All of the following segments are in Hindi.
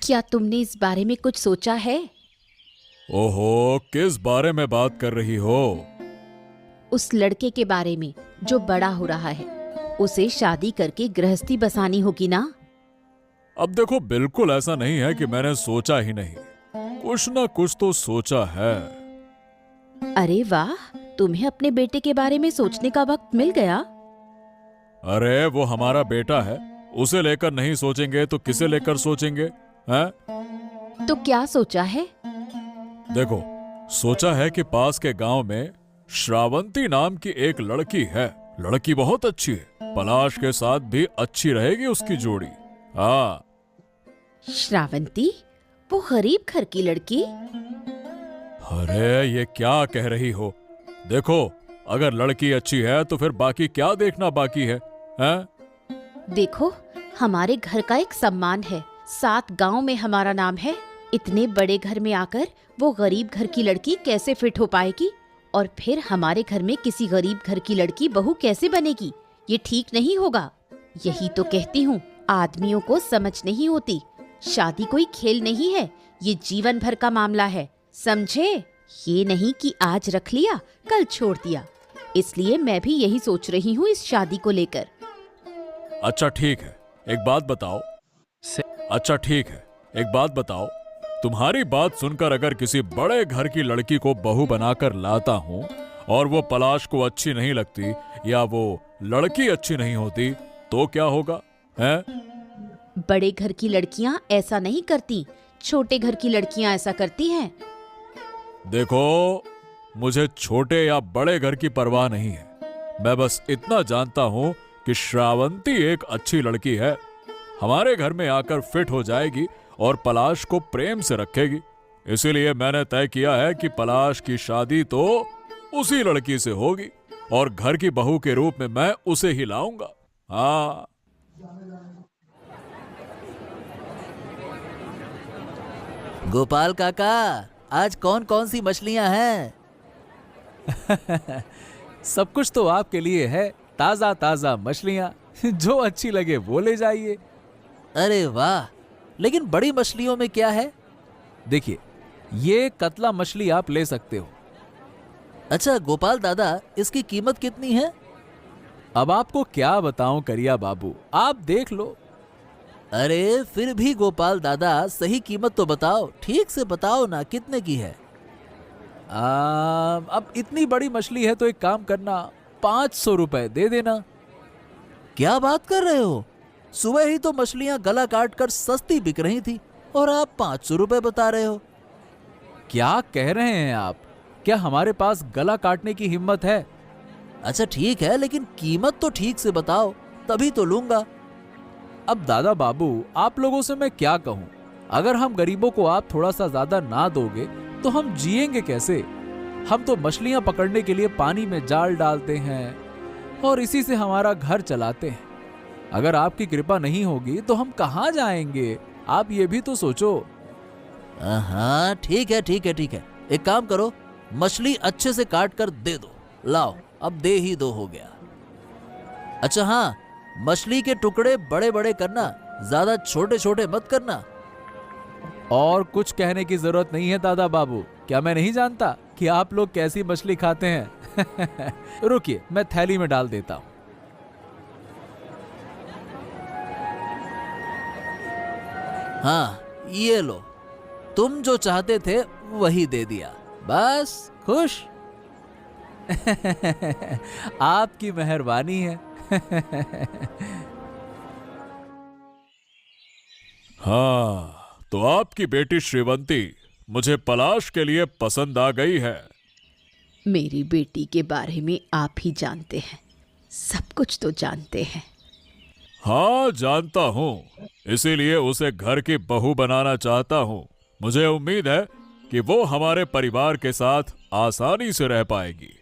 क्या तुमने इस बारे में कुछ सोचा है? ओहो, किस बारे में बात कर रही हो? उस लड़के के बारे में जो बड़ा हो रहा है। उसे शादी करके गृहस्थी बसानी होगी ना। अब देखो, बिल्कुल ऐसा नहीं है कि मैंने सोचा ही नहीं। कुछ ना कुछ तो सोचा है। अरे वाह, तुम्हें अपने बेटे के बारे में सोचने का वक्त मिल गया। अरे वो हमारा बेटा है, उसे लेकर नहीं सोचेंगे तो किसे लेकर सोचेंगे? हैं? तो क्या सोचा है? देखो, सोचा है कि पास के गांव में श्रावंती नाम की एक लड़की है। लड़की बहुत अच्छी है, पलाश के साथ भी अच्छी रहेगी उसकी जोड़ी। हाँ। श्रावंती? वो गरीब घर की लड़की? अरे ये क्या कह रही हो? देखो, अगर लड़की अच्छी है तो फिर बाकी क्या देखना बाकी है? हैं? देखो, हमारे घर का एक सम्मान है, 7 गांव में हमारा नाम है। इतने बड़े घर में आकर वो गरीब घर की लड़की कैसे फिट हो पाएगी? और फिर हमारे घर में किसी गरीब घर की लड़की बहू कैसे बनेगी? ये ठीक नहीं होगा। यही तो कहती हूँ, आदमियों को समझ नहीं होती। शादी कोई खेल नहीं है, ये जीवन भर का मामला है, समझे? ये नहीं कि आज रख लिया कल छोड़ दिया। इसलिए मैं भी यही सोच रही हूँ इस शादी को लेकर। अच्छा ठीक है, एक बात बताओ। अच्छा ठीक है, एक बात बताओ। तुम्हारी बात सुनकर अगर किसी बड़े घर की लड़की को बहू बनाकर लाता हूँ और वो पलाश को अच्छी नहीं लगती या वो लड़की अच्छी नहीं होती तो क्या होगा? हैं? बड़े घर की लड़कियां ऐसा नहीं करती, छोटे घर की लड़कियां ऐसा करती हैं। देखो, मुझे छोटे या बड़े घर की परवाह नहीं है। मैं बस इतना जानता हूँ कि श्रावंती एक अच्छी लड़की है, हमारे घर में आकर फिट हो जाएगी और पलाश को प्रेम से रखेगी। इसीलिए मैंने तय किया है कि पलाश की शादी तो उसी लड़की से होगी और घर की बहू के रूप में मैं उसे ही लाऊंगा। हाँ। गोपाल काका, आज कौन कौन सी मछलियां हैं? सब कुछ तो आपके लिए है, ताजा ताजा मछलियां। जो अच्छी लगे वो ले जाइए। अरे वाह, लेकिन बड़ी मछलियों में क्या है? देखिए, ये कतला मछली आप ले सकते हो। अच्छा गोपाल दादा, इसकी कीमत कितनी है? अब आपको क्या बताऊं करिया बाबू, आप देख लो। अरे फिर भी गोपाल दादा, सही कीमत तो बताओ, ठीक से बताओ ना, कितने की है? अब इतनी बड़ी मछली है तो एक काम करना, 500 रुपए दे देना। क्या बात कर रहे हो? सुबह ही तो मछलियां गला काट कर सस्ती बिक रही थी और आप 500 रुपए बता रहे हो? क्या कह रहे हैं आप? क्या हमारे पास गला काटने की हिम्मत है? अच्छा ठीक है, लेकिन कीमत तो ठीक से बताओ, तभी तो लूंगा। अब दादा बाबू, आप लोगों से मैं क्या कहूं? अगर हम गरीबों को आप थोड़ा सा ज्यादा ना दोगे तो हम जिएंगे कैसे? हम तो मछलियां पकड़ने के लिए पानी में जाल डालते हैं और इसी से हमारा घर चलाते हैं। अगर आपकी कृपा नहीं होगी तो हम कहां जाएंगे? आप ये भी तो सोचो। हाँ ठीक है ठीक है ठीक है, एक काम करो, मछली अच्छे से काट कर दे दो। लाओ, अब दे ही दो हो गया। अच्छा हाँ, मछली के टुकड़े बड़े बड़े करना, ज्यादा छोटे छोटे मत करना। और कुछ कहने की जरूरत नहीं है दादा बाबू, क्या मैं नहीं जानता कि आप लोग कैसी मछली खाते हैं? रुकिए, मैं थैली में डाल देता हूं। हाँ ये लो, तुम जो चाहते थे वही दे दिया, बस खुश? आपकी मेहरबानी है। हाँ, तो आपकी बेटी श्रीवंती मुझे पलाश के लिए पसंद आ गई है। मेरी बेटी के बारे में आप ही जानते हैं, सब कुछ तो जानते हैं। हाँ जानता हूँ, इसीलिए उसे घर की बहू बनाना चाहता हूँ। मुझे उम्मीद है कि वो हमारे परिवार के साथ आसानी से रह पाएगी।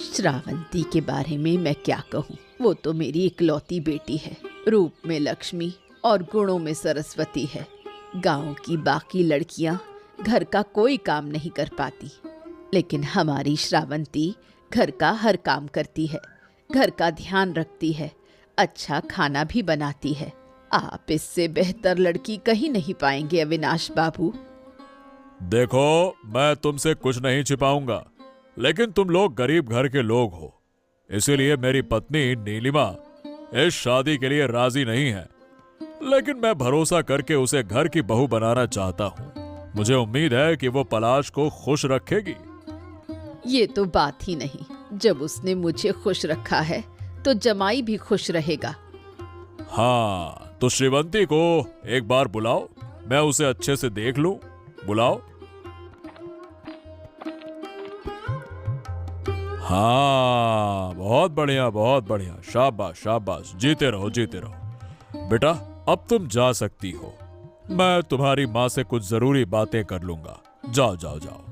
श्रावंती के बारे में मैं क्या कहूँ, वो तो मेरी इकलौती बेटी है। रूप में लक्ष्मी और गुणों में सरस्वती है। गांव की बाकी लड़कियां घर का कोई काम नहीं कर पाती, लेकिन हमारी श्रावंती घर का हर काम करती है, घर का ध्यान रखती है, अच्छा खाना भी बनाती है। आप इससे बेहतर लड़की कहीं नहीं पाएंगे अविनाश बाबू। देखो, मैं तुमसे कुछ नहीं छिपाऊंगा, लेकिन तुम लोग गरीब घर के लोग हो, इसीलिए मेरी पत्नी नीलिमा इस शादी के लिए राजी नहीं है। लेकिन मैं भरोसा करके उसे घर की बहू बनाना चाहता हूँ। मुझे उम्मीद है कि वो पलाश को खुश रखेगी। ये तो बात ही नहीं, जब उसने मुझे खुश रखा है तो जमाई भी खुश रहेगा। हाँ, तो श्रीवंती को एक बार बुलाओ, मैं उसे अच्छे से देख लूं। बुलाओ। हाँ, बहुत बढ़िया, बहुत बढ़िया, शाबाश शाबाश, जीते रहो जीते रहो। बेटा, अब तुम जा सकती हो। मैं तुम्हारी माँ से कुछ जरूरी बातें कर लूंगा। जाओ जाओ जाओ।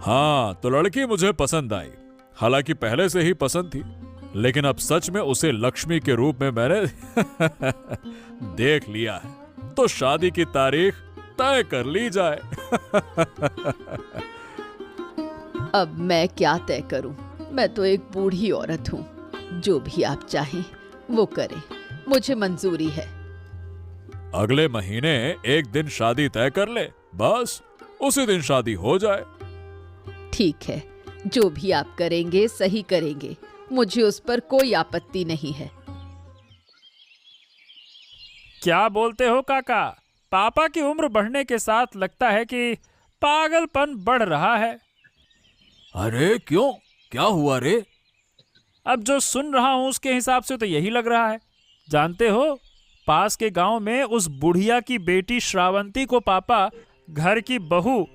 हाँ, तो लड़की मुझे पसंद आई, हालांकि पहले से ही पसंद थी, लेकिन अब सच में उसे लक्ष्मी के रूप में मैंने देख लिया है। तो शादी की तारीख तय कर ली जाए। अब मैं क्या तय करूं? मैं तो एक बूढ़ी औरत हूं। जो भी आप चाहें वो करें, मुझे मंजूरी है। अगले महीने एक दिन शादी तय कर ले, बस उसी दिन शादी हो जाए। ठीक है, जो भी आप करेंगे सही करेंगे, मुझे उस पर कोई आपत्ति नहीं है। क्या बोलते हो काका? पापा की उम्र बढ़ने के साथ लगता है कि पागलपन बढ़ रहा है। अरे क्यों, क्या हुआ रे? अब जो सुन रहा हूं उसके हिसाब से तो यही लग रहा है। जानते हो, पास के गांव में उस बुढ़िया की बेटी श्रावंती को पापा घर की बहू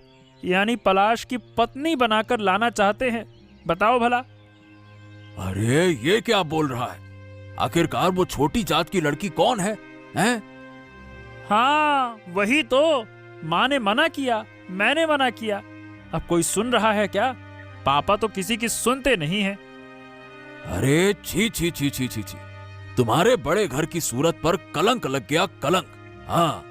यानी पलाश की पत्नी बनाकर लाना चाहते हैं। बताओ भला। अरे ये क्या बोल रहा है? आखिरकार वो छोटी जात की लड़की कौन है, हैं? हाँ वही तो, माँ ने मना किया, मैंने मना किया, अब कोई सुन रहा है क्या? पापा तो किसी की सुनते नहीं हैं। अरे छी छी छी छी छी छी, तुम्हारे बड़े घर की सूरत पर कलंक लग गया, कलंक। हाँ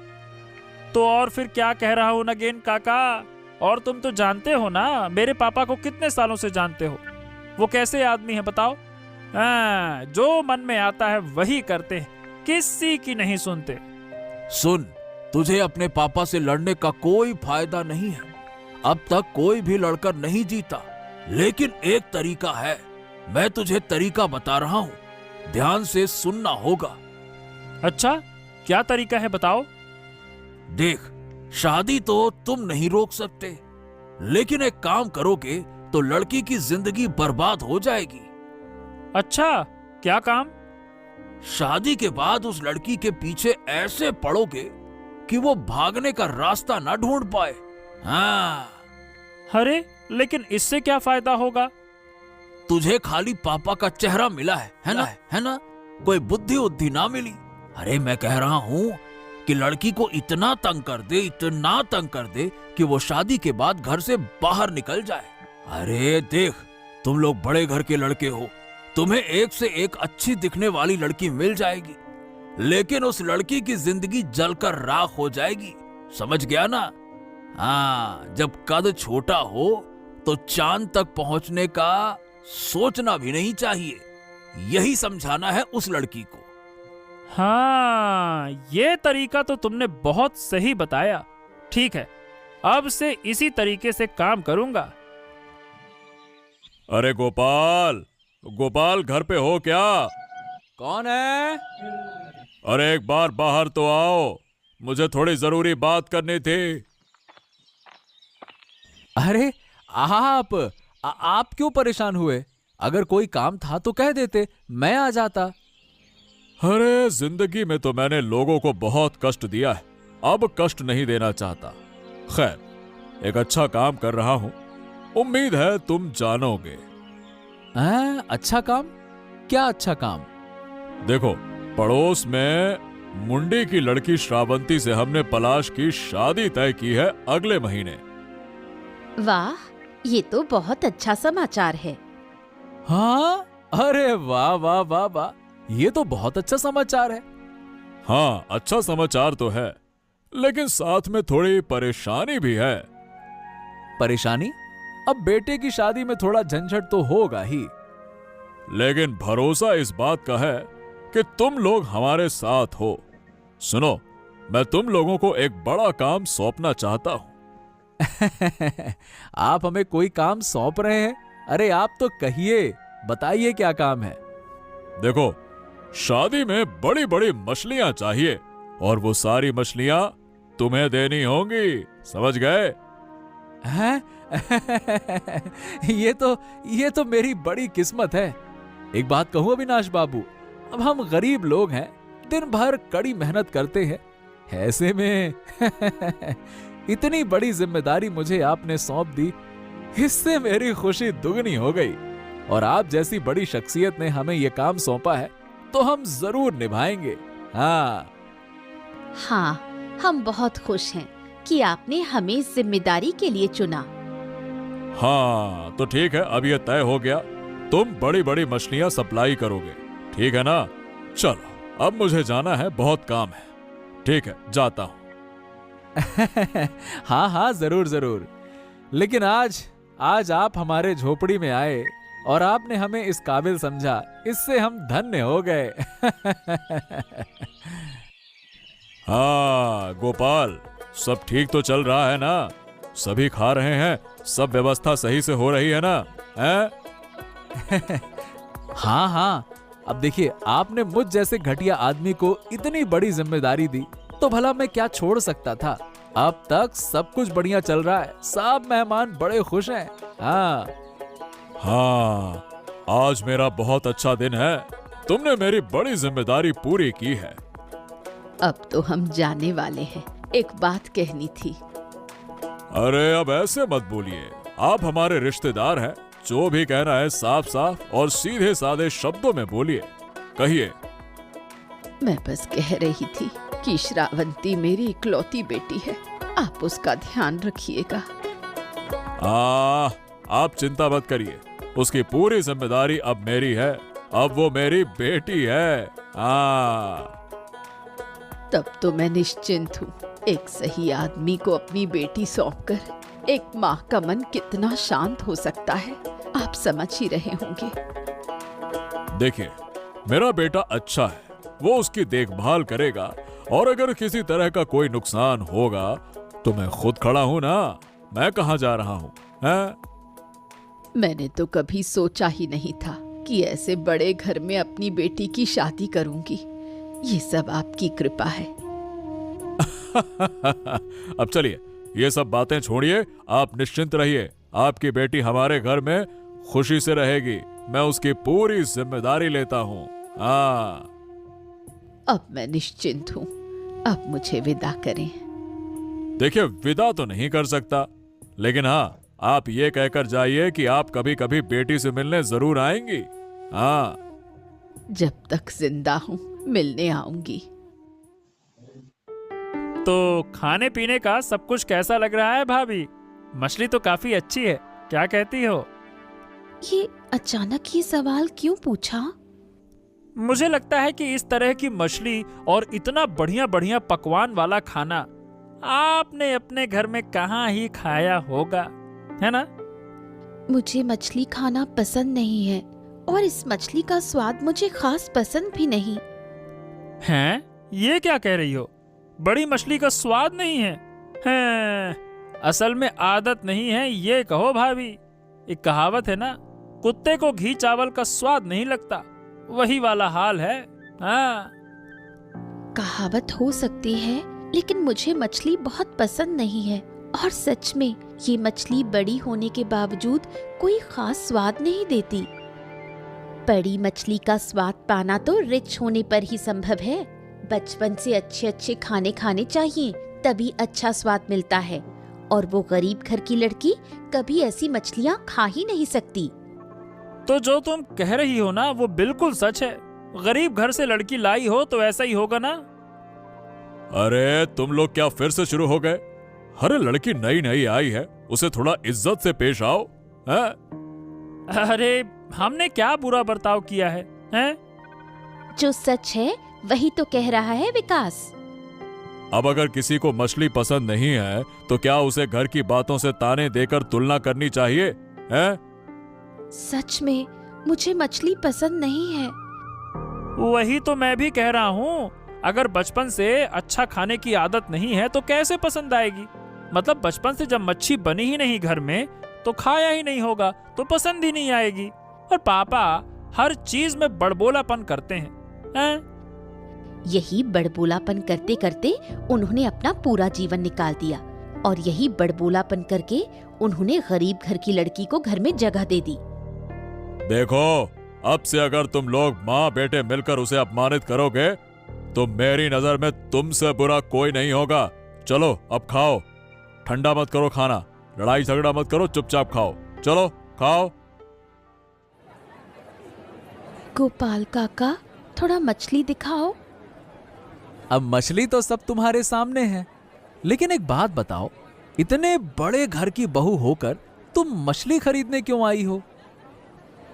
तो और फिर क्या कह रहा हूं नगेन काका? और तुम तो जानते हो ना मेरे पापा को, कितने सालों से जानते हो। वो कैसे आदमी है बताओ? हाँ, जो मन में आता है वही करते हैं, किसी की नहीं सुनते। सुन, तुझे अपने पापा से लड़ने का कोई फायदा नहीं है। अब तक कोई भी लड़कर नहीं जीता, लेकिन एक तरीका है। मैं तुझे तरीका बता रहा हूं, ध्यान से सुनना होगा। अच्छा, क्या तरीका है बताओ? देख, शादी तो तुम नहीं रोक सकते, लेकिन एक काम करोगे तो लड़की की जिंदगी बर्बाद हो जाएगी। अच्छा, क्या काम? शादी के बाद उस लड़की के पीछे ऐसे पड़ोगे कि वो भागने का रास्ता ना ढूंढ पाए। हाँ। अरे लेकिन इससे क्या फायदा होगा? तुझे खाली पापा का चेहरा मिला है ना? है ना? कोई बुद्धि उद्धि ना मिली। अरे मैं कह रहा हूँ कि लड़की को इतना तंग कर दे, इतना तंग कर दे कि वो शादी के बाद घर से बाहर निकल जाए। अरे देख, तुम लोग बड़े घर के लड़के हो, तुम्हें एक से एक अच्छी दिखने वाली लड़की मिल जाएगी, लेकिन उस लड़की की जिंदगी जलकर राख हो जाएगी। समझ गया ना? हाँ, जब कद छोटा हो तो चांद तक पहुंचने का सोचना भी नहीं चाहिए। यही समझाना है उस लड़की को। हाँ, ये तरीका तो तुमने बहुत सही बताया। ठीक है, अब से इसी तरीके से काम करूंगा। अरे गोपाल, गोपाल घर पे हो क्या? कौन है? अरे एक बार बाहर तो आओ, मुझे थोड़ी जरूरी बात करनी थी। अरे आप क्यों परेशान हुए? अगर कोई काम था तो कह देते, मैं आ जाता। अरे जिंदगी में तो मैंने लोगों को बहुत कष्ट दिया है, अब कष्ट नहीं देना चाहता। खैर, एक अच्छा काम कर रहा हूं, उम्मीद है तुम जानोगे। अच्छा काम? क्या अच्छा काम? देखो, पड़ोस में मुंडी की लड़की श्रावंती से हमने पलाश की शादी तय की है अगले महीने। वाह, ये तो बहुत अच्छा समाचार है। हाँ, अरे वाह वाह वाह वाह, ये तो बहुत अच्छा समाचार है। हाँ, अच्छा समाचार तो है, लेकिन साथ में थोड़ी परेशानी भी है। परेशानी? अब बेटे की शादी में थोड़ा झंझट तो होगा ही। लेकिन भरोसा इस बात का है कि तुम लोग हमारे साथ हो। सुनो, मैं तुम लोगों को एक बड़ा काम सौंपना चाहता हूं। आप हमें कोई काम सौंप रहे हैं? अरे आप तो कहिए, बताइए क्या काम है। देखो, शादी में बड़ी बड़ी मछलियां चाहिए और वो सारी मछलियां तुम्हें देनी होंगी, समझ गए? हैं? ये तो मेरी बड़ी किस्मत है। एक बात कहूं अविनाश बाबू, अब हम गरीब लोग हैं, दिन भर कड़ी मेहनत करते हैं, ऐसे में इतनी बड़ी जिम्मेदारी मुझे आपने सौंप दी, इससे मेरी खुशी दुगनी हो गई। और आप जैसी बड़ी शख्सियत ने हमें यह काम सौंपा है तो हम जरूर निभाएंगे। हाँ हाँ, हम बहुत खुश हैं कि आपने हमें इस जिम्मेदारी के लिए चुना। हाँ तो ठीक है, अब ये तय हो गया, तुम बड़ी बड़ी मछलियां सप्लाई करोगे, ठीक है ना? चलो, अब मुझे जाना है, बहुत काम है। ठीक है, जाता हूं। हाँ हाँ, जरूर जरूर। लेकिन आज आप हमारे झोपड़ी में आए और आपने हमें इस काबिल समझा, इससे हम धन्य हो गए। हाँ गोपाल, सब ठीक तो चल रहा है ना? सभी खा रहे हैं, सब व्यवस्था सही से हो रही है ना? हैं? हाँ हाँ, अब देखिए, आपने मुझ जैसे घटिया आदमी को इतनी बड़ी जिम्मेदारी दी तो भला मैं क्या छोड़ सकता था। अब तक सब कुछ बढ़िया चल रहा है, सब मेहमान बड़े खुश हैं। हाँ हाँ, आज मेरा बहुत अच्छा दिन है, तुमने मेरी बड़ी जिम्मेदारी पूरी की है। अब तो हम जाने वाले हैं, एक बात कहनी थी। अरे अब ऐसे मत बोलिए, आप हमारे रिश्तेदार हैं, जो भी कहना है साफ साफ और सीधे साधे शब्दों में बोलिए, कहिए। मैं बस कह रही थी कि श्रावंती मेरी इकलौती बेटी है, आप उसका ध्यान रखिएगा। आप चिंता मत करिए, उसकी पूरी जिम्मेदारी अब मेरी है, अब वो मेरी बेटी है। तब तो मैं निश्चिंत हूँ। एक सही आदमी को अपनी बेटी सौंपकर एक माँ का मन कितना शांत हो सकता है, आप समझ ही रहे होंगे। देखिए, मेरा बेटा अच्छा है, वो उसकी देखभाल करेगा, और अगर किसी तरह का कोई नुकसान होगा तो मैं खुद खड़ा हूँ ना, मैं कहाँ जा रहा हूँ? मैंने तो कभी सोचा ही नहीं था कि ऐसे बड़े घर में अपनी बेटी की शादी करूंगी। ये सब आपकी कृपा है। अब चलिए, ये सब बातें छोड़िए, आप निश्चिंत रहिए, आपकी बेटी हमारे घर में खुशी से रहेगी, मैं उसकी पूरी जिम्मेदारी लेता हूँ। अब मैं निश्चिंत हूँ, अब मुझे विदा करें। देखिए, विदा तो नहीं कर सकता, लेकिन हाँ, आप ये कहकर जाइए कि आप कभी कभी बेटी से मिलने जरूर आएंगी। हाँ, जब तक जिंदा हूँ मिलने आऊंगी। तो खाने पीने का सब कुछ कैसा लग रहा है भाभी? मछली तो काफी अच्छी है, क्या कहती हो? ये अचानक ये सवाल क्यों पूछा? मुझे लगता है कि इस तरह की मछली और इतना बढ़िया बढ़िया पकवान वाला खाना आपने अपने घर में कहाँ ही खाया होगा, है ना? मुझे मछली खाना पसंद नहीं है और इस मछली का स्वाद मुझे खास पसंद भी नहीं। हैं? ये क्या कह रही हो? बड़ी मछली का स्वाद नहीं है? हैं? असल में आदत नहीं है, ये कहो भाभी। एक कहावत है ना, कुत्ते को घी चावल का स्वाद नहीं लगता, वही वाला हाल है। हाँ, कहावत हो सकती है, लेकिन मुझे मछली बहुत पसंद नहीं है, और सच में ये मछली बड़ी होने के बावजूद कोई खास स्वाद नहीं देती। बड़ी मछली का स्वाद पाना तो रिच होने पर ही संभव है। बचपन से अच्छे अच्छे खाने खाने चाहिए, तभी अच्छा स्वाद मिलता है, और वो गरीब घर की लड़की कभी ऐसी मछलियाँ खा ही नहीं सकती। तो जो तुम कह रही हो ना, वो बिल्कुल सच है। गरीब घर से लड़की लाई हो तो ऐसा ही होगा ना। अरे तुम लोग क्या फिर से शुरू हो गए? अरे लड़की नई नई आई है, उसे थोड़ा इज्जत से पेश आओ। अरे हमने क्या बुरा बर्ताव किया है, हैं? जो सच है वही तो कह रहा है विकास। अब अगर किसी को मछली पसंद नहीं है तो क्या उसे घर की बातों से ताने देकर तुलना करनी चाहिए, हैं? सच में मुझे मछली पसंद नहीं है। वही तो मैं भी कह रहा हूँ, अगर बचपन से अच्छा खाने की आदत नहीं है तो कैसे पसंद आएगी। मतलब बचपन से जब मच्छी बनी ही नहीं घर में तो खाया ही नहीं होगा तो पसंद ही नहीं आएगी। और पापा हर चीज में बड़बोलापन करते हैं। यही बड़बोलापन करते करते उन्होंने अपना पूरा जीवन निकाल दिया और यही बड़बोलापन करके उन्होंने गरीब घर की लड़की को घर में जगह दे दी। देखो, अब से अगर तुम लोग माँ बेटे मिलकर उसे अपमानित करोगे तो मेरी नजर में तुमसे बुरा कोई नहीं होगा। चलो अब खाओ, ठंडा मत करो खाना, लड़ाई झगड़ा मत करो, चुपचाप खाओ। चलो खाओ। गोपाल काका, थोड़ा मछली दिखाओ। अब मछली तो सब तुम्हारे सामने है, लेकिन एक बात बताओ, इतने बड़े घर की बहू होकर तुम मछली खरीदने क्यों आई हो?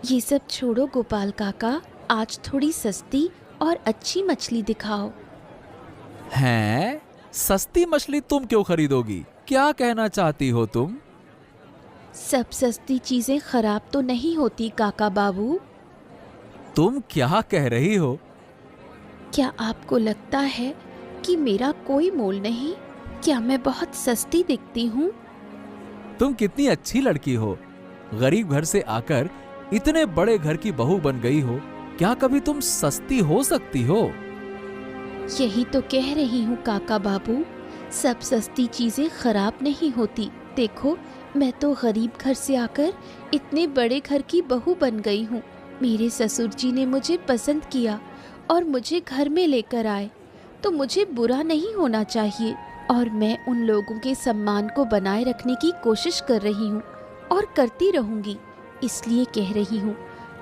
ये सब छोड़ो गोपाल काका, आज थोड़ी सस्ती और अच्छी मछली दिखाओ। हैं? सस्ती मछली तुम क्यों खरीदोगी? क्या कहना चाहती हो तुम? सब सस्ती चीजें खराब तो नहीं होती काका बाबू। तुम क्या कह रही हो? क्या आपको लगता है कि मेरा कोई मोल नहीं? क्या मैं बहुत सस्ती दिखती हूँ? तुम कितनी अच्छी लड़की हो, गरीब घर से आकर इतने बड़े घर की बहू बन गई हो। क्या कभी तुम सस्ती हो सकती हो? यही तो कह रही हूँ काका बाबू, सब सस्ती चीजें खराब नहीं होती। देखो, मैं तो गरीब घर से आकर इतने बड़े घर की बहू बन गई हूँ। मेरे ससुर जी ने मुझे पसंद किया और मुझे घर में लेकर आए, तो मुझे बुरा नहीं होना चाहिए। और मैं उन लोगों के सम्मान को बनाए रखने की कोशिश कर रही हूँ और करती रहूँगी। इसलिए कह रही हूँ,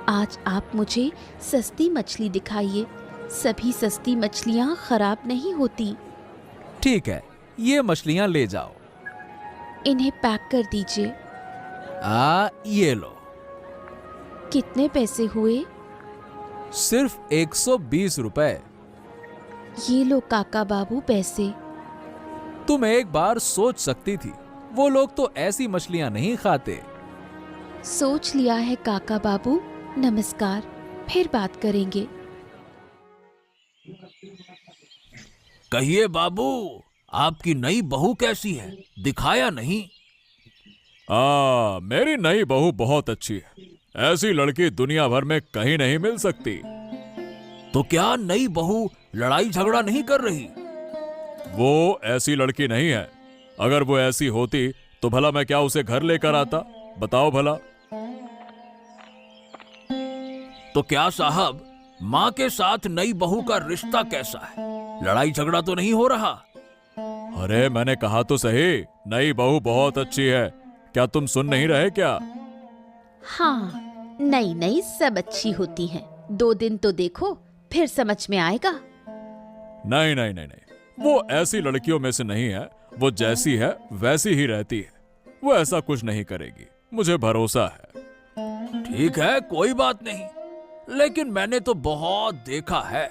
आज आप मुझे सस्ती मछली दिखाइए। सभी सस्ती मछलियाँ खराब नहीं होती। ठीक है, ये मछलियां ले जाओ। इन्हें पैक कर दीजिए। ये लो। कितने पैसे हुए? सिर्फ 120 रुपए। ये लो काका बाबू पैसे। तुम एक बार सोच सकती थी, वो लोग तो ऐसी मछलियां नहीं खाते। सोच लिया है काका बाबू, नमस्कार, फिर बात करेंगे। कहिए बाबू, आपकी नई बहू कैसी है? दिखाया नहीं। मेरी नई बहू बहुत अच्छी है। ऐसी लड़की दुनिया भर में कहीं नहीं मिल सकती। तो क्या नई बहू लड़ाई झगड़ा नहीं कर रही? वो ऐसी लड़की नहीं है। अगर वो ऐसी होती तो भला मैं क्या उसे घर लेकर आता? बताओ भला। तो क्या साहब, माँ के साथ नई बहू का रिश्ता कैसा है? लड़ाई झगड़ा तो नहीं हो रहा? अरे मैंने कहा तो सही, नई बहू बहुत अच्छी है। क्या तुम सुन नहीं रहे क्या? हाँ, नई नई सब अच्छी होती हैं। 2 दिन तो देखो, फिर समझ में आएगा। नहीं नहीं नहीं नहीं, वो ऐसी लड़कियों में से नहीं है। वो जैसी है वैसी ही रहती है। वो ऐसा कुछ नहीं करेगी, मुझे भरोसा है। ठीक है, कोई बात नहीं, लेकिन मैंने तो बहुत देखा है,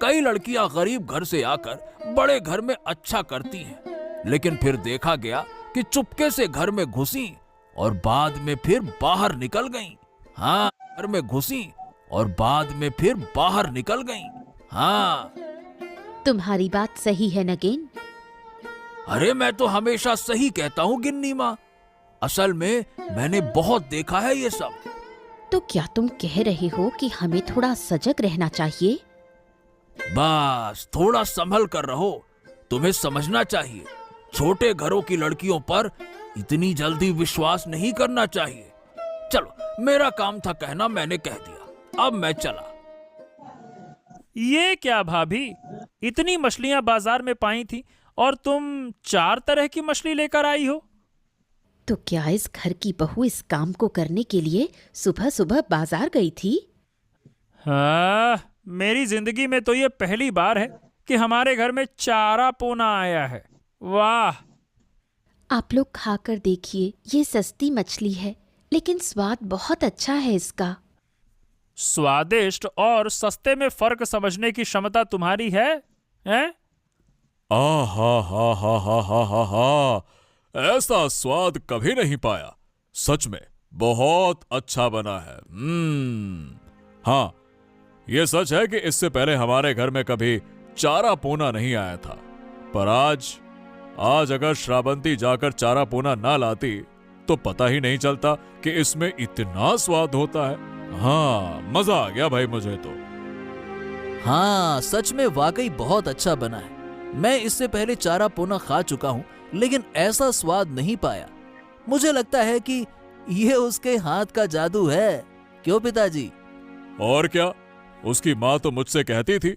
कई लड़कियां गरीब घर से आकर बड़े घर में अच्छा करती हैं, लेकिन फिर देखा गया कि चुपके से घर में घुसी और बाद में फिर बाहर निकल गईं। हाँ, घर में घुसी और बाद में फिर बाहर निकल गईं। हाँ। तुम्हारी बात सही है नगेन। अरे मैं तो हमेशा सही कहता हूँ गिन्नी माँ। असल में मैंने बहुत देखा है ये सब। तो क्या तुम कह रहे हो कि हमें थोड़ा सजग रहना चाहिए? बस थोड़ा संभल कर रहो। तुम्हें समझना चाहिए, छोटे घरों की लड़कियों पर इतनी जल्दी विश्वास नहीं करना चाहिए। चलो, मेरा काम था कहना, मैंने कह दिया, अब मैं चला। ये क्या भाभी, इतनी मछलियां बाजार में पाई थी और तुम 4 तरह की मछली लेकर आई हो? तो क्या इस घर की बहू इस काम को करने के लिए सुबह सुबह बाजार गई थी? हाँ, मेरी जिंदगी में तो ये पहली बार है कि हमारे घर में चारा पोना आया है। वाह! आप लोग खाकर देखिए, ये सस्ती मछली है लेकिन स्वाद बहुत अच्छा है इसका। स्वादिष्ट और सस्ते में फर्क समझने की क्षमता तुम्हारी है, हैं? हा हा हा हा हा हा हा, ऐसा स्वाद कभी नहीं पाया। सच में बहुत अच्छा बना है। हाँ, ये सच है कि इससे पहले हमारे घर में कभी चारा पूना नहीं आया था, पर आज अगर श्रावंती जाकर चारा पूना ना लाती तो पता ही नहीं चलता कि इसमें इतना स्वाद होता है। हाँ, मजा आ गया भाई मुझे तो। हाँ, सच में वाकई बहुत अच्छा बना है। मैं इससे पहले चारा पोना खा चुका हूँ, लेकिन ऐसा स्वाद नहीं पाया। मुझे लगता है कि ये उसके हाथ का जादू है, क्यों पिताजी? और क्या, उसकी माँ तो मुझसे कहती थी,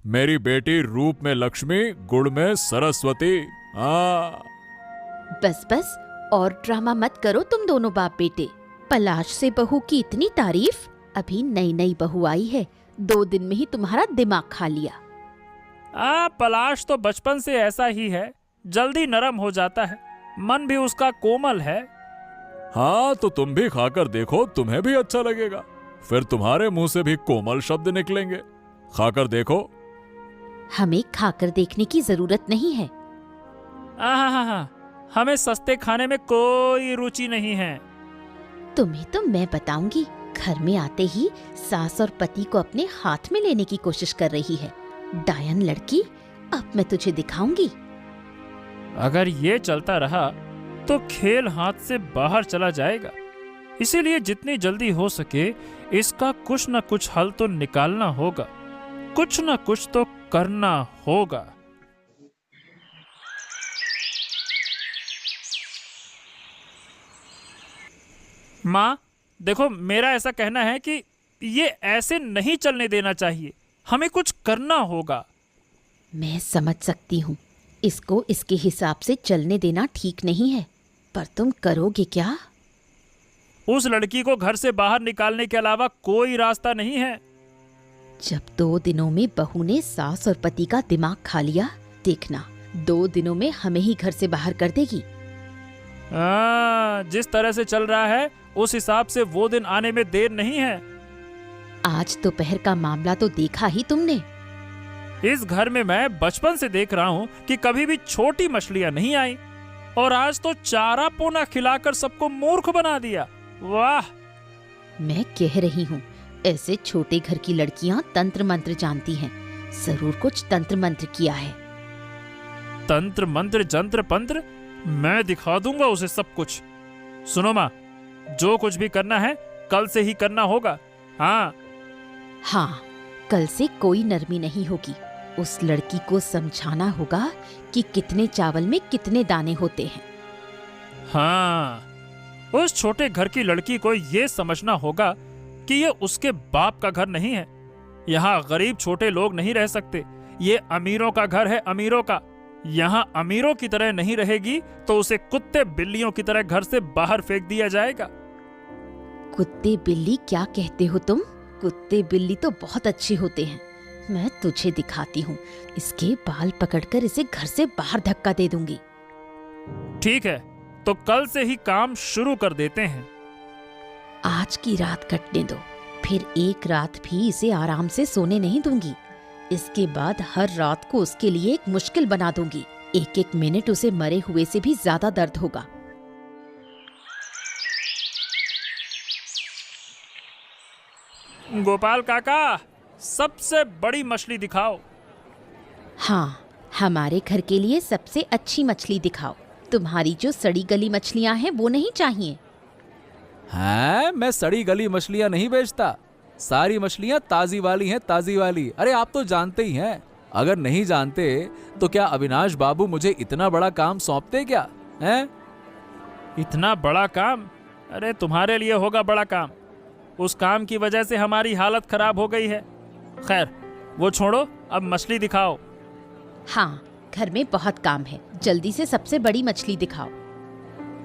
मेरी बेटी रूप में लक्ष्मी, गुण में सरस्वती। हाँ, बस बस, और ड्रामा मत करो तुम दोनों बाप बेटे। पलाश से बहू की इतनी तारीफ। अभी नई नई बहू आई है, 2 दिन में ही तुम्हारा दिमाग खा लिया। पलाश तो बचपन से ऐसा ही है, जल्दी नरम हो जाता है, मन भी उसका कोमल है। हाँ, तो तुम भी खाकर देखो, तुम्हें भी अच्छा लगेगा। फिर तुम्हारे मुंह से भी कोमल शब्द निकलेंगे। खाकर देखो। हमें खाकर देखने की जरूरत नहीं है। हाँ, हमें सस्ते खाने में कोई रुचि नहीं है। तुम्हें तो मैं बताऊंगी। घर में आते ही सास और पति को अपने हाथ में लेने की कोशिश कर रही है। डायन लड़की, अब मैं तुझे दिखाऊंगी। अगर ये चलता रहा तो खेल हाथ से बाहर चला जाएगा। इसीलिए जितनी जल्दी हो सके इसका कुछ न कुछ हल तो निकालना होगा, कुछ न कुछ तो करना होगा। माँ, देखो, मेरा ऐसा कहना है कि ये ऐसे नहीं चलने देना चाहिए, हमें कुछ करना होगा। मैं समझ सकती हूँ, इसको इसके हिसाब से चलने देना ठीक नहीं है, पर तुम करोगे क्या? उस लड़की को घर से बाहर निकालने के अलावा कोई रास्ता नहीं है। जब 2 दिनों में बहू ने सास और पति का दिमाग खा लिया, देखना 2 दिनों में हमें ही घर से बाहर कर देगी। जिस तरह से चल रहा है उस हिसाब से वो दिन आने में देर नहीं है। आज दोपहर का मामला तो देखा ही तुमने। इस घर में मैं बचपन से देख रहा हूँ कि कभी भी छोटी मछलियाँ नहीं आई, और आज तो चारा पोना खिलाकर सबको मूर्ख बना दिया। वाह! मैं कह रही हूँ, ऐसे छोटे घर की लड़कियाँ तंत्र मंत्र जानती हैं। जरूर कुछ तंत्र मंत्र किया है। तंत्र मंत्र जंत्र पंत्र, मैं दिखा दूंगा उसे सब कुछ। सुनो माँ, जो कुछ भी करना है कल से ही करना होगा। हाँ, कल से कोई नरमी नहीं होगी। उस लड़की को समझाना होगा कि कितने चावल में कितने दाने होते हैं। हाँ, उस छोटे घर की लड़की को ये समझना होगा कि ये उसके बाप का घर नहीं है। यहाँ गरीब छोटे लोग नहीं रह सकते। ये अमीरों का घर है, अमीरों का। यहाँ अमीरों की तरह नहीं रहेगी तो उसे कुत्ते बिल्लियों की तरह घर से बाहर फेंक दिया जाएगा। कुत्ते बिल्ली क्या कहते हो तुम? कुत्ते बिल्ली तो बहुत अच्छे होते हैं। मैं तुझे दिखाती हूँ। इसके बाल पकड़कर इसे घर से बाहर धक्का दे दूंगी। ठीक है, तो कल से ही काम शुरू कर देते हैं। आज की रात कटने दो, फिर एक रात भी इसे आराम से सोने नहीं दूंगी। इसके बाद हर रात को उसके लिए एक मुश्किल बना दूंगी। 1-1 मिनट उसे मरे हुए से भी ज्यादा दर्द होगा। गोपाल काका, सबसे बड़ी मछली दिखाओ। हाँ, हमारे घर के लिए सबसे अच्छी मछली दिखाओ। तुम्हारी जो सड़ी गली मछलियाँ हैं वो नहीं चाहिए। हाँ, मैं सड़ी गली मछलियाँ नहीं बेचता। सारी मछलियाँ ताजी वाली हैं, ताजी वाली। अरे आप तो जानते ही हैं। अगर नहीं जानते तो क्या अविनाश बाबू मुझे इतना बड़ा काम सौंपते क्या? हैं? इतना बड़ा काम? अरे तुम्हारे लिए होगा बड़ा काम। उस काम की वजह से हमारी हालत खराब हो गई है। खैर, वो छोड़ो, अब मछली दिखाओ। हाँ, घर में बहुत काम है। जल्दी से सबसे बड़ी मछली दिखाओ।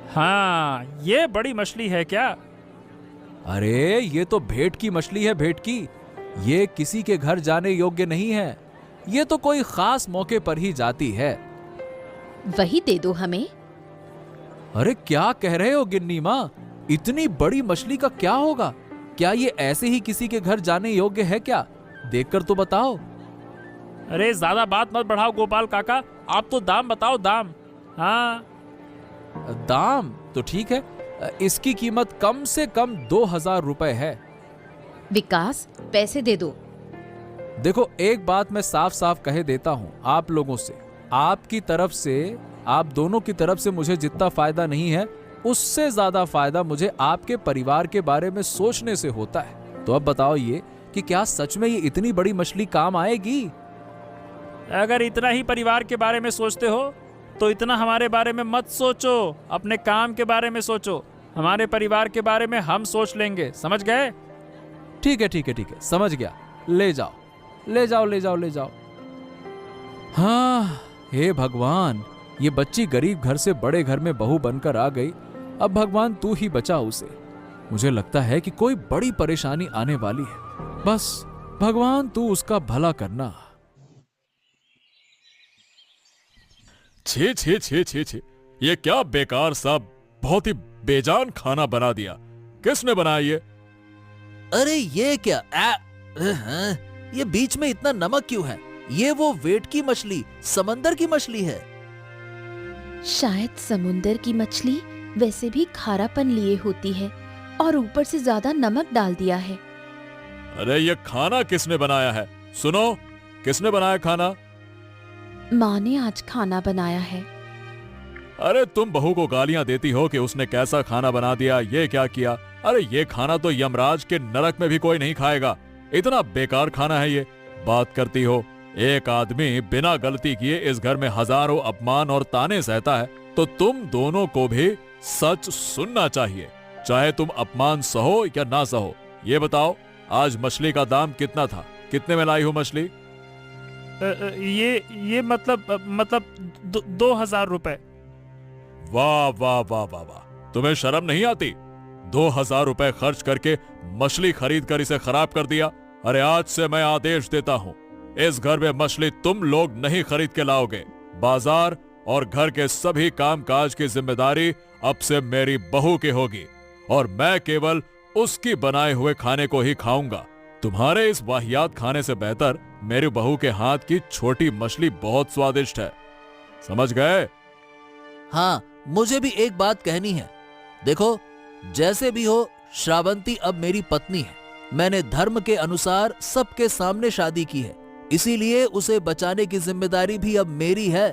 हाँ, ये बड़ी मछली है क्या? अरे ये तो भेंट की मछली है, भेंट की। ये किसी के घर जाने योग्य नहीं है। ये तो कोई खास मौके पर ही जाती है। वही दे दो हमें। अरे क्या कह रहे हो गिन्नी माँ? इतनी बड़ी मछली का क्या होगा? क्या ये ऐसे ही किसी के घर जाने योग्य है क्या? देखकर तो बताओ। अरे ज्यादा बात मत बढ़ाओ गोपाल काका, आप तो दाम बताओ, दाम। हाँ, दाम तो ठीक है। इसकी कीमत कम से कम 2000 रुपए है। विकास, पैसे दे दो। देखो, एक बात मैं साफ साफ कह देता हूं आप लोगों से, आपकी तरफ से, आप दोनों की तरफ से मुझे जितना फायदा नहीं है, उससे ज्यादा फायदा मुझे आपके परिवार के बारे में सोचने से होता है। तो अब बताओ ये कि क्या सच में ये इतनी बड़ी मछली काम आएगी? अगर इतना ही परिवार के बारे में सोचते हो तो इतना हमारे बारे में मत सोचो, अपने काम के बारे में सोचो। हमारे परिवार के बारे में हम सोच लेंगे, समझ गए? ठीक है ठीक है ठीक है, समझ गया। ले जाओ ले जाओ ले जाओ ले जाओ। हाँ, हे भगवान, ये बच्ची गरीब घर से बड़े घर में बहू बनकर आ गई। अब भगवान तू ही बचा उसे। मुझे लगता है कि कोई बड़ी परेशानी आने वाली है। बस भगवान तू उसका भला करना। छी छी छी छी छी, ये क्या बेकार सा, बहुत ही बेजान खाना बना दिया। किसने बनाया ये? अरे ये क्या ये बीच में इतना नमक क्यों है? ये वो वेटकी मछली, समंदर की मछली है। शायद समुंदर की मछली वैसे भी खारापन लिए होती है और ऊपर से ज्यादा नमक डाल दिया है। अरे ये खाना किसने बनाया है? सुनो, किसने बनाया खाना? माँ ने आज खाना बनाया है। अरे तुम बहू को गालियां देती हो कि उसने कैसा खाना बना दिया, ये क्या किया। अरे ये खाना तो यमराज के नरक में भी कोई नहीं खाएगा। इतना बेकार खाना है ये। बात करती हो, एक आदमी बिना गलती किए इस घर में हजारों अपमान और ताने सहता है, तो तुम दोनों को भी सच सुनना चाहिए, चाहे तुम अपमान सहो या ना सहो। ये बताओ, आज मछली का दाम कितना था? कितने में लाई हो मछली? ये मतलब 2,000 रुपए। वाह वाह वाह वाह वाह, तुम्हें शर्म नहीं आती? 2,000 रुपए खर्च करके मछली खरीद कर इसे खराब कर दिया। अरे आज से मैं आदेश देता हूं, इस घर में मछली तुम लोग नहीं खरीद के लाओगे। बाजार और घर के सभी कामकाज की जिम्मेदारी अब से मेरी बहू की होगी और मैं केवल उसकी बनाए हुए खाने को ही खाऊंगा। तुम्हारे इस वाहियात खाने से बेहतर मेरी बहू के हाथ की छोटी मछली बहुत स्वादिष्ट है। समझ गए? हाँ, मुझे भी एक बात कहनी है। देखो, जैसे भी हो, श्रावंती अब मेरी पत्नी है। मैंने धर्म के अनुसार सबके सामने शादी की है, इसीलिए उसे बचाने की जिम्मेदारी भी अब मेरी है।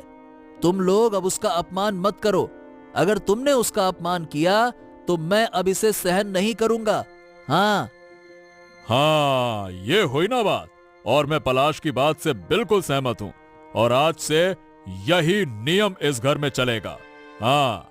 तुम लोग अब उसका अपमान मत करो। अगर तुमने उसका अपमान किया तो मैं अब इसे सहन नहीं करूंगा। हाँ हाँ, ये हुई ना बात। और मैं पलाश की बात से बिल्कुल सहमत हूं और आज से यही नियम इस घर में चलेगा। हाँ।